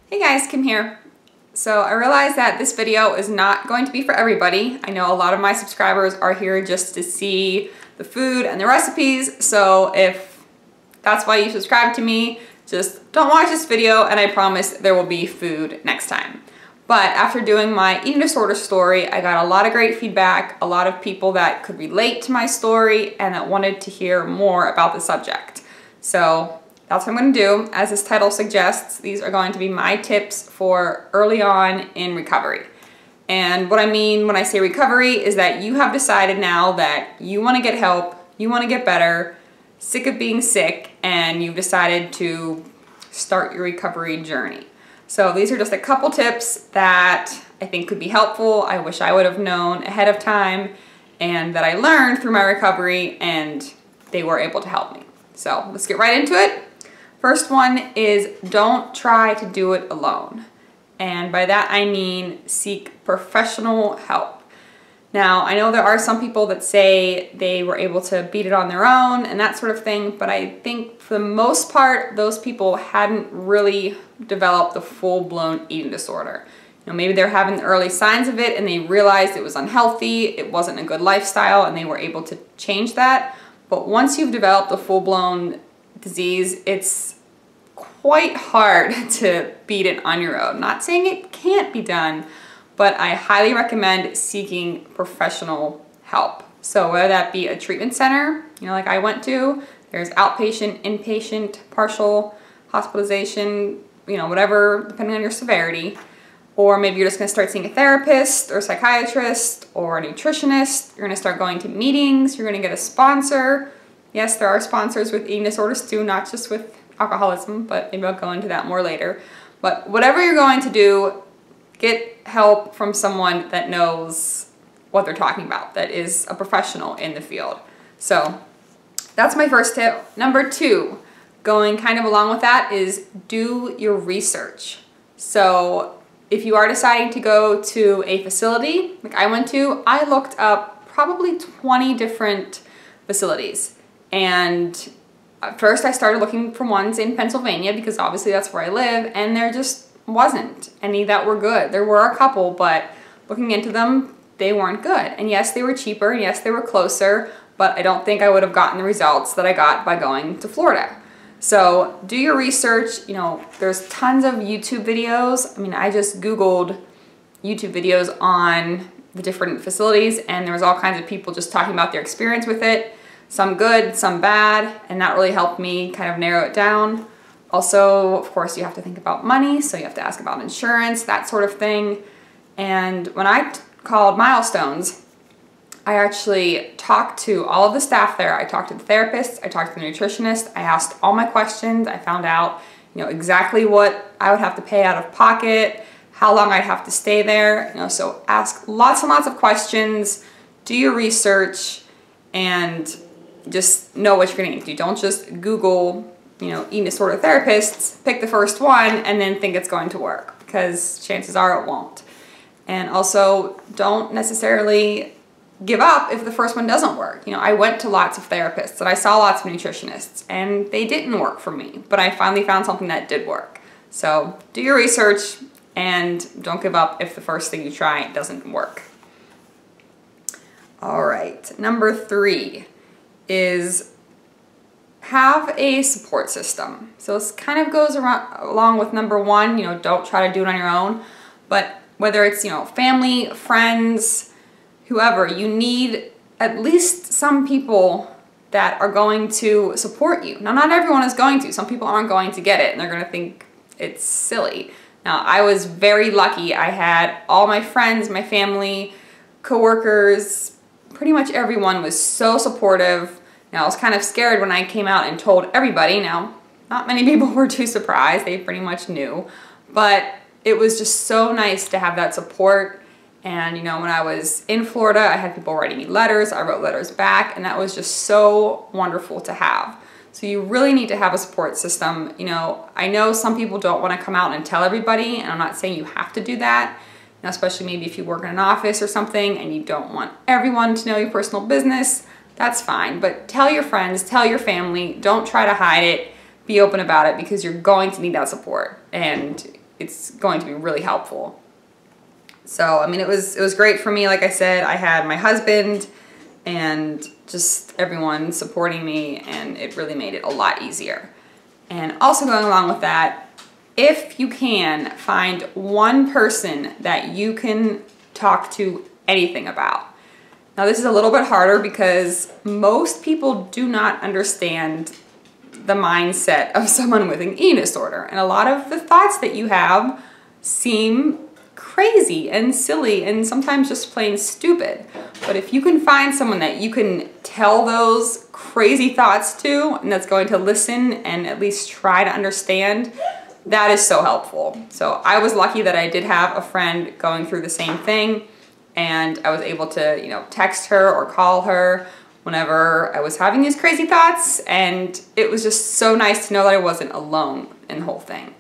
Hey guys, Kim here. So I realize that this video is not going to be for everybody. I know a lot of my subscribers are here just to see the food and the recipes, so if that's why you subscribe to me, just don't watch this video and I promise there will be food next time. But after doing my eating disorder story, I got a lot of great feedback, a lot of people that could relate to my story and that wanted to hear more about the subject. So that's what I'm going to do. As this title suggests, these are going to be my tips for early on in recovery. And what I mean when I say recovery is that you have decided now that you want to get help, you want to get better, sick of being sick, and you've decided to start your recovery journey. So these are just a couple tips that I think could be helpful. I wish I would have known ahead of time and that I learned through my recovery and they were able to help me. So let's get right into it. First one is don't try to do it alone. And by that I mean seek professional help. Now I know there are some people that say they were able to beat it on their own and that sort of thing, but I think for the most part those people hadn't really developed the full-blown eating disorder. You know, maybe they're having the early signs of it and they realized it was unhealthy, it wasn't a good lifestyle, and they were able to change that. But once you've developed a full-blown disease, it's quite hard to beat it on your own. Not saying it can't be done, but I highly recommend seeking professional help. So whether that be a treatment center, you know, like I went to, there's outpatient, inpatient, partial hospitalization, you know, whatever, depending on your severity. Or maybe you're just gonna start seeing a therapist or a psychiatrist or a nutritionist. You're gonna start going to meetings, you're gonna get a sponsor. Yes, there are sponsors with eating disorders too, not just with alcoholism, but maybe I'll go into that more later. But whatever you're going to do, get help from someone that knows what they're talking about, that is a professional in the field. So that's my first tip. Number two, going kind of along with that, is do your research. So if you are deciding to go to a facility like I went to, I looked up probably 20 different facilities. And at first I started looking for ones in Pennsylvania because obviously that's where I live, and there just wasn't any that were good. There were a couple, but looking into them, they weren't good. And yes, they were cheaper, and yes, they were closer, but I don't think I would have gotten the results that I got by going to Florida. So do your research. You know, there's tons of YouTube videos. I mean, I just Googled YouTube videos on the different facilities, and there was all kinds of people just talking about their experience with it. Some good, some bad, and that really helped me kind of narrow it down. Also, of course, you have to think about money, so you have to ask about insurance, that sort of thing. And when I called Milestones, I actually talked to all of the staff there. I talked to the therapist, I talked to the nutritionist, I asked all my questions, I found out, you know, exactly what I would have to pay out of pocket, how long I'd have to stay there, you know, so ask lots and lots of questions, do your research, and just know what you're gonna do. Don't just Google, you know, eating disorder therapists, pick the first one and then think it's going to work, because chances are it won't. And also don't necessarily give up if the first one doesn't work. You know, I went to lots of therapists and I saw lots of nutritionists and they didn't work for me, but I finally found something that did work. So do your research and don't give up if the first thing you try doesn't work. All right, number three is have a support system. So this kind of goes along with number one, you know, don't try to do it on your own, but whether it's, you know, family, friends, whoever, you need at least some people that are going to support you. Now, not everyone is going to. Some people aren't going to get it and they're going to think it's silly. Now, I was very lucky. I had all my friends, my family, coworkers, pretty much everyone was so supportive. Now, I was kind of scared when I came out and told everybody. Now, not many people were too surprised. They pretty much knew. But it was just so nice to have that support. And, you know, when I was in Florida, I had people writing me letters. I wrote letters back, and that was just so wonderful to have. So you really need to have a support system. You know, I know some people don't want to come out and tell everybody, and I'm not saying you have to do that. Now, especially maybe if you work in an office or something and you don't want everyone to know your personal business, that's fine. But tell your friends, tell your family, don't try to hide it, be open about it, because you're going to need that support. And it's going to be really helpful. So, I mean, it was great for me. Like I said, I had my husband and just everyone supporting me, and it really made it a lot easier. And also going along with that, if you can, find one person that you can talk to anything about. Now, this is a little bit harder because most people do not understand the mindset of someone with an eating disorder. And a lot of the thoughts that you have seem crazy and silly and sometimes just plain stupid. But if you can find someone that you can tell those crazy thoughts to and that's going to listen and at least try to understand, that is so helpful. So I was lucky that I did have a friend going through the same thing, and I was able to, you know, text her or call her whenever I was having these crazy thoughts, and it was just so nice to know that I wasn't alone in the whole thing.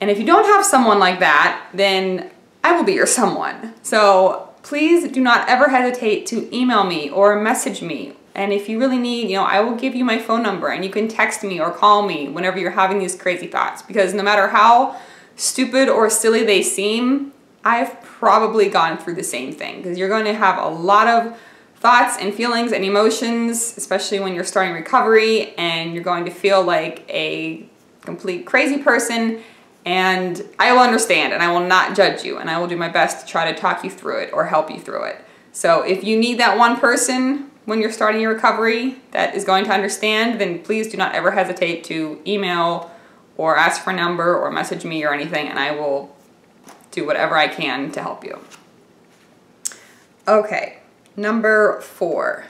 And if you don't have someone like that, then I will be your someone. So please do not ever hesitate to email me or message me. And if you really need, you know, I will give you my phone number and you can text me or call me whenever you're having these crazy thoughts, because no matter how stupid or silly they seem, I've probably gone through the same thing, because you're going to have a lot of thoughts and feelings and emotions, especially when you're starting recovery, and you're going to feel like a complete crazy person. And I will understand, and I will not judge you, and I will do my best to try to talk you through it or help you through it. So if you need that one person when you're starting your recovery that is going to understand, then please do not ever hesitate to email or ask for a number or message me or anything, and I will do whatever I can to help you. Okay, number 4,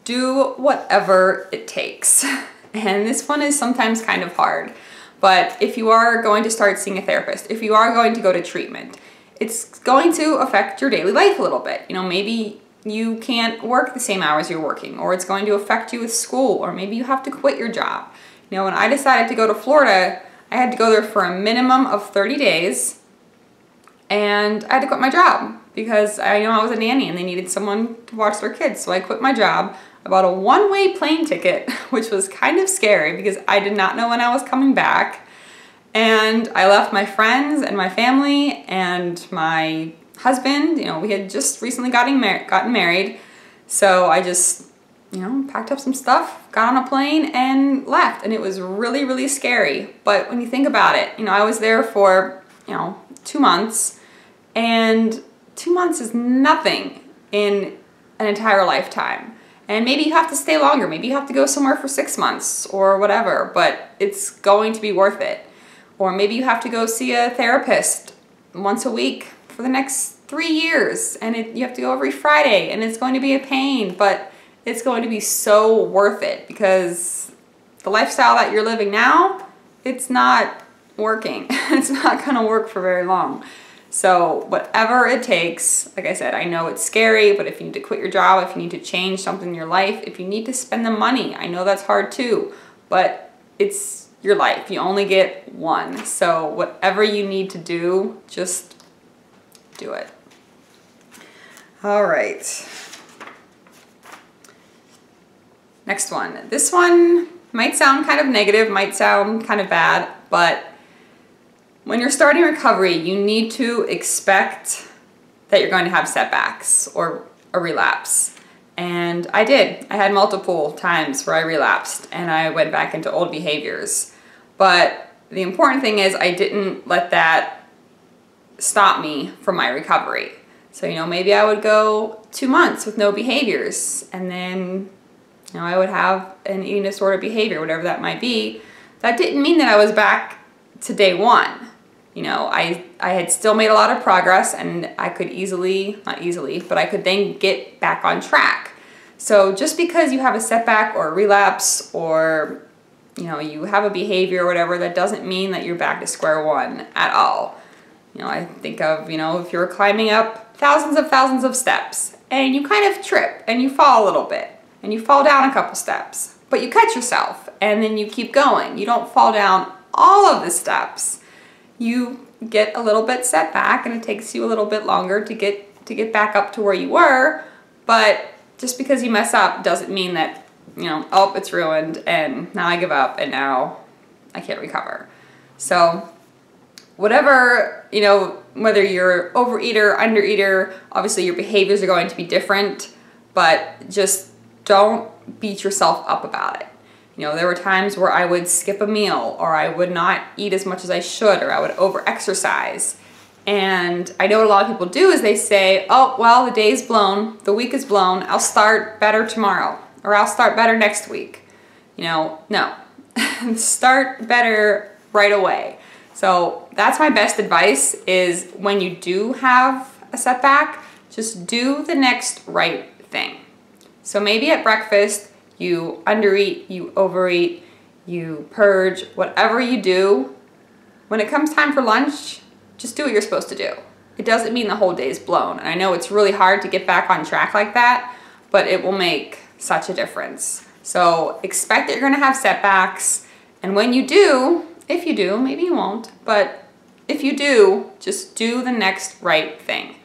do whatever it takes. And this one is sometimes kind of hard. But if you are going to start seeing a therapist, if you are going to go to treatment, it's going to affect your daily life a little bit. You know, maybe you can't work the same hours you're working, or it's going to affect you with school, or maybe you have to quit your job. You know, when I decided to go to Florida, I had to go there for a minimum of 30 days, and I had to quit my job because I know I was a nanny and they needed someone to watch their kids. So I quit my job. I bought a one-way plane ticket, which was kind of scary because I did not know when I was coming back. And I left my friends and my family and my husband. You know, we had just recently gotten married. So I just, you know, packed up some stuff, got on a plane and left. And it was really, really scary. But when you think about it, you know, I was there for, you know, 2 months. And 2 months is nothing in an entire lifetime. And maybe you have to stay longer. Maybe you have to go somewhere for 6 months or whatever, but it's going to be worth it. Or maybe you have to go see a therapist once a week for the next 3 years, and you have to go every Friday, and it's going to be a pain, but it's going to be so worth it, because the lifestyle that you're living now, it's not working. It's not going to work for very long. So whatever it takes, like I said, I know it's scary, but if you need to quit your job, if you need to change something in your life, if you need to spend the money, I know that's hard too, but it's your life. You only get one. So whatever you need to do, just do it. All right. Next one. This one might sound kind of negative, might sound kind of bad, but when you're starting recovery, you need to expect that you're going to have setbacks or a relapse. And I did. I had multiple times where I relapsed and I went back into old behaviors. But the important thing is I didn't let that stop me from my recovery. So, you know, maybe I would go 2 months with no behaviors, and then, you know, I would have an eating disorder behavior, whatever that might be. That didn't mean that I was back to day one. You know, I had still made a lot of progress, and I could not easily, but I could then get back on track. So just because you have a setback or a relapse, or, you know, you have a behavior or whatever, that doesn't mean that you're back to square one at all. You know, I think of, you know, if you're climbing up thousands of steps and you kind of trip and you fall a little bit and you fall down a couple steps, but you catch yourself and then you keep going. You don't fall down all of the steps. You get a little bit set back, and it takes you a little bit longer to get back up to where you were, but just because you mess up doesn't mean that, you know, oh, it's ruined and now I give up and now I can't recover. So whatever, you know, whether you're overeater, undereater, obviously your behaviors are going to be different, but just don't beat yourself up about it. You know, there were times where I would skip a meal, or I would not eat as much as I should, or I would over-exercise. And I know what a lot of people do is they say, oh, well, the day's blown, the week is blown, I'll start better tomorrow, or I'll start better next week. You know, no. Start better right away. So that's my best advice, is when you do have a setback, just do the next right thing. So maybe at breakfast, you undereat, you overeat, you purge, whatever you do. When it comes time for lunch, just do what you're supposed to do. It doesn't mean the whole day's blown. And I know it's really hard to get back on track like that, but it will make such a difference. So expect that you're gonna have setbacks. And when you do, if you do, maybe you won't, but if you do, just do the next right thing.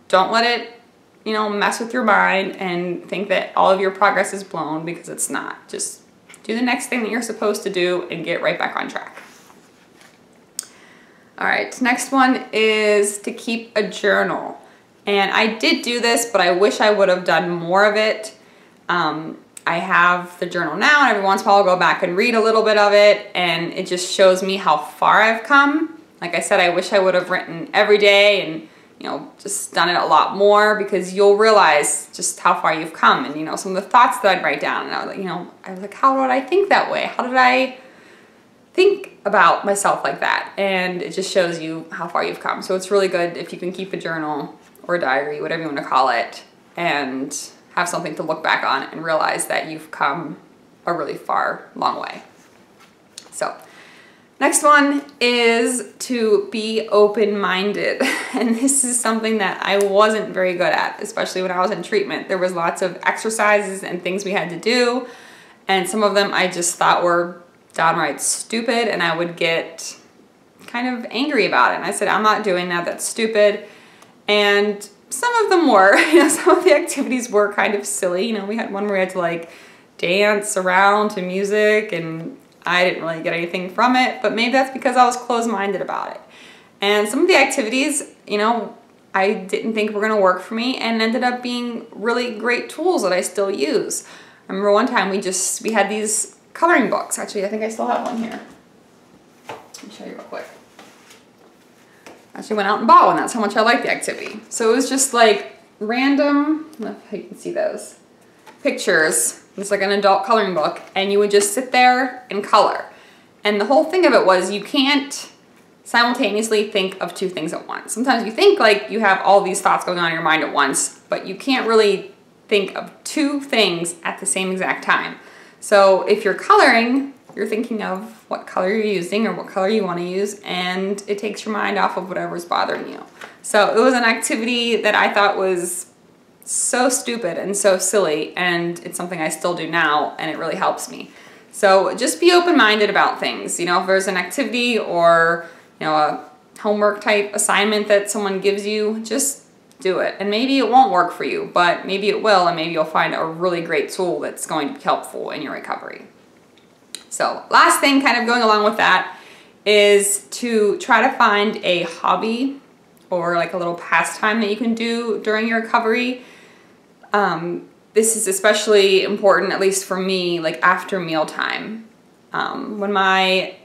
Don't let it, you know, mess with your mind and think that all of your progress is blown, because it's not. Just do the next thing that you're supposed to do and get right back on track. All right, next one is to keep a journal. And I did do this, but I wish I would have done more of it. I have the journal now, and every once in a while I'll go back and read a little bit of it, and it just shows me how far I've come. Like I said, I wish I would have written every day and, you know, just done it a lot more, because you'll realize just how far you've come. And, you know, some of the thoughts that I'd write down, and I was like, you know, I was like, how did I think that way? How did I think about myself like that? And it just shows you how far you've come. So it's really good if you can keep a journal or a diary, whatever you want to call it, and have something to look back on and realize that you've come a really far, long way. So next one is to be open-minded. And this is something that I wasn't very good at, especially when I was in treatment. There was lots of exercises and things we had to do, and some of them I just thought were downright stupid, and I would get kind of angry about it. And I said, I'm not doing that, that's stupid. And some of them were, you know, some of the activities were kind of silly. You know, we had one where we had to like dance around to music, and I didn't really get anything from it, but maybe that's because I was closed-minded about it. And some of the activities, you know, I didn't think were gonna work for me, and ended up being really great tools that I still use. I remember one time we had these coloring books. Actually, I think I still have one here. Let me show you real quick. I actually went out and bought one. That's how much I liked the activity. So it was just like random, I don't know if you can see those, pictures. It's like an adult coloring book, and you would just sit there and color. And the whole thing of it was you can't simultaneously think of two things at once. Sometimes you think like you have all these thoughts going on in your mind at once, but you can't really think of two things at the same exact time. So if you're coloring, you're thinking of what color you're using or what color you want to use, and it takes your mind off of whatever's bothering you. So it was an activity that I thought was so stupid and so silly, and it's something I still do now, and it really helps me. So just be open-minded about things. You know, if there's an activity or, you know, a homework type assignment that someone gives you, just do it. And maybe it won't work for you, but maybe it will, and maybe you'll find a really great tool that's going to be helpful in your recovery. So last thing, kind of going along with that, is to try to find a hobby or like a little pastime that you can do during your recovery. This is especially important, at least for me, like after mealtime. When my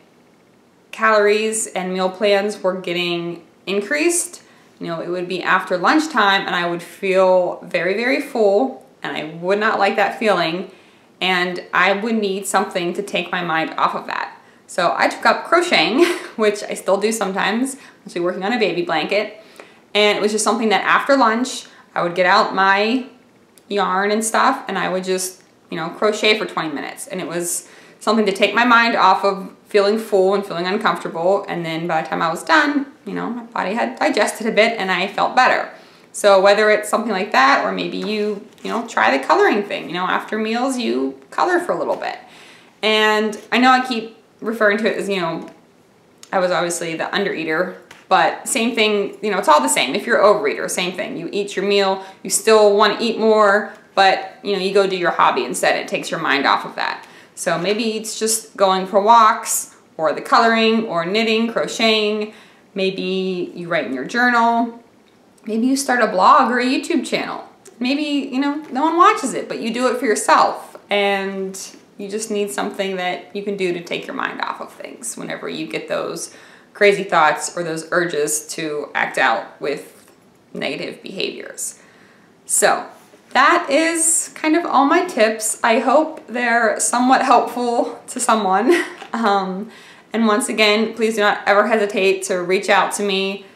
calories and meal plans were getting increased, you know, it would be after lunchtime, and I would feel very, very full, and I would not like that feeling, and I would need something to take my mind off of that. So I took up crocheting, which I still do sometimes. I'm actually working on a baby blanket, and it was just something that after lunch, I would get out my yarn and stuff, and I would just, you know, crochet for 20 minutes, and it was something to take my mind off of feeling full and feeling uncomfortable, and then by the time I was done, you know, my body had digested a bit and I felt better. So whether it's something like that, or maybe you know, try the coloring thing. You know, after meals, you color for a little bit. And I know I keep referring to it as, you know, I was obviously the undereater, but same thing, you know, it's all the same. If you're an overeater, same thing. You eat your meal, you still want to eat more, but, you know, you go do your hobby instead. It takes your mind off of that. So maybe it's just going for walks, or the coloring, or knitting, crocheting, Maybe you write in your journal. Maybe you start a blog or a YouTube channel. Maybe, you know, no one watches it, but you do it for yourself, and you just need something that you can do to take your mind off of things whenever you get those crazy thoughts or those urges to act out with negative behaviors. So that is kind of all my tips. I hope they're somewhat helpful to someone. And once again, please do not ever hesitate to reach out to me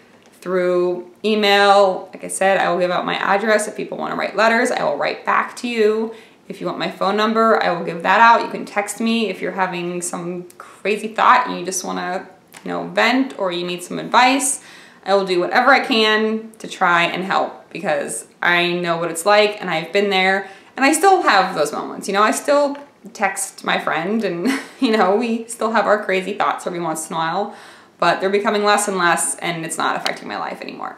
through email. Like I said, I will give out my address. If people want to write letters, I will write back to you. If you want my phone number, I will give that out. You can text me if you're having some crazy thought and you just want to, you know, vent, or you need some advice. I will do whatever I can to try and help, because I know what it's like and I've been there, and I still have those moments. You know, I still text my friend and, you know, we still have our crazy thoughts every once in a while, but they're becoming less and less, and it's not affecting my life anymore.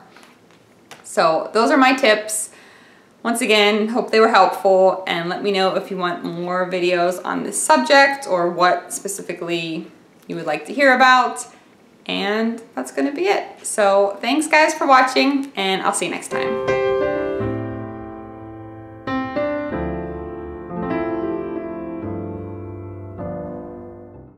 So those are my tips. Once again, hope they were helpful, and let me know if you want more videos on this subject or what specifically you would like to hear about. And that's gonna be it. So thanks guys for watching, and I'll see you next time.